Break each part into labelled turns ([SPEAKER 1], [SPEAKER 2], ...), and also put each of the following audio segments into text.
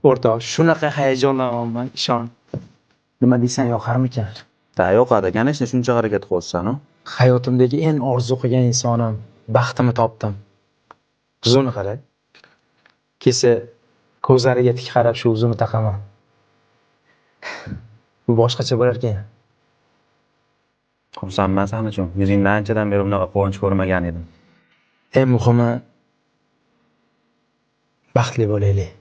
[SPEAKER 1] O'rtoq, shunaqa hayajonlanyapman, ishon. Nima deysan, yoqarmikan?
[SPEAKER 2] Da yoqadi, конечно, shuncha harakat qilyapsan-ku.
[SPEAKER 1] Hayotimdagi eng orzu qilgan insonim, baxtimni topdim. Uzuni qara. Kelsa, ko'zlariga tik qarab shu uzuni taqaman. Bu boshqacha bo'lar ekan.
[SPEAKER 2] Xursandman san uchun. Yuzingdan anchadan beri bunaqa quvonch ko'rmagan edim.
[SPEAKER 1] Eng muhimi baxtli bo'laylik.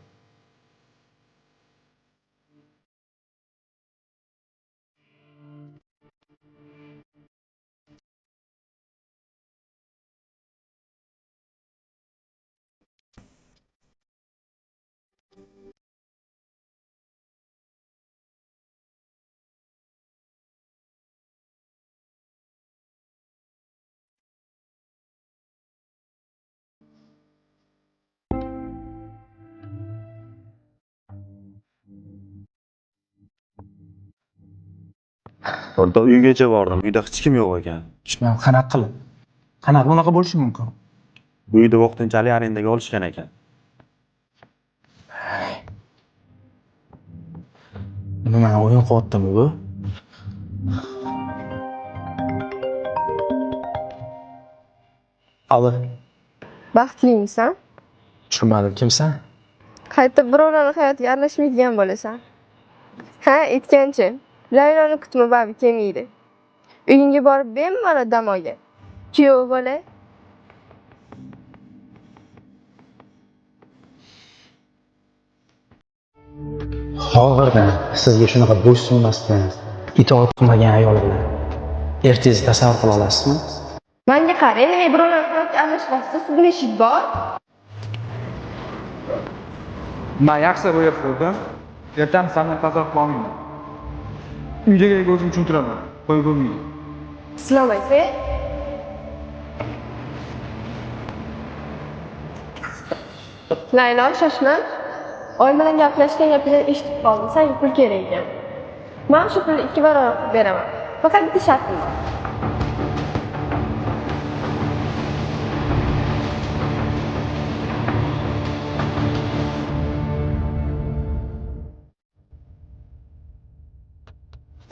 [SPEAKER 2] O'rtoq uygacha bordim. Uyda hech kim yo'q ekan.
[SPEAKER 1] Tushunam, qanaqa qilib? Qanaqa bunaqa bo'lishi mumkin?
[SPEAKER 2] Uyni vaqtinchalik arendaga olishgan ekan.
[SPEAKER 1] Nima o'yin qilyaptimi bu? Alo,
[SPEAKER 3] Baxtlimisan?
[SPEAKER 1] tushunmadim, kimsan?
[SPEAKER 3] Qayta birovlarning hayotiga aralashmaydigan bo'lasan. Ha, aytgancha. Layloni kutma, babi kelmaydi. Uyingga borib bemalol dam olgin. Kuyov bola.
[SPEAKER 1] Hozirdan sizga shunaqa bo'ysunmasdan itoat qilmagan ayol bilan ertangizni tasavvur qila olasizmi?
[SPEAKER 3] Menga qarang, nima birovlarning hayotiga aralashmasda sizga ishing bor?
[SPEAKER 4] Men yaxshi bo'yab qo'ydim. Ertaga sendan tasavvur qilolmayman. Uydaga o'zim tushuntiraman. Qo'yib bo'lmaydi.
[SPEAKER 3] Assalomu alaykum. Laylo, shoshma. Oy bilan gaplashgan gapingni eshitib qoldim. Senga pul kerak ekan. Men shu pulni 2 barobar qilib beraman. Faqat bitta shartim bor.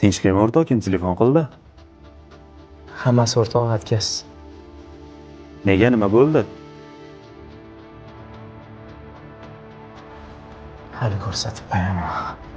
[SPEAKER 2] Tinchlikmi o'rtoq, kim telefon qildi?
[SPEAKER 1] Hammasi o'rtoq atkas.
[SPEAKER 2] Nega, nima bo'ldi?
[SPEAKER 1] Hali ko'rsatib qo'yaman.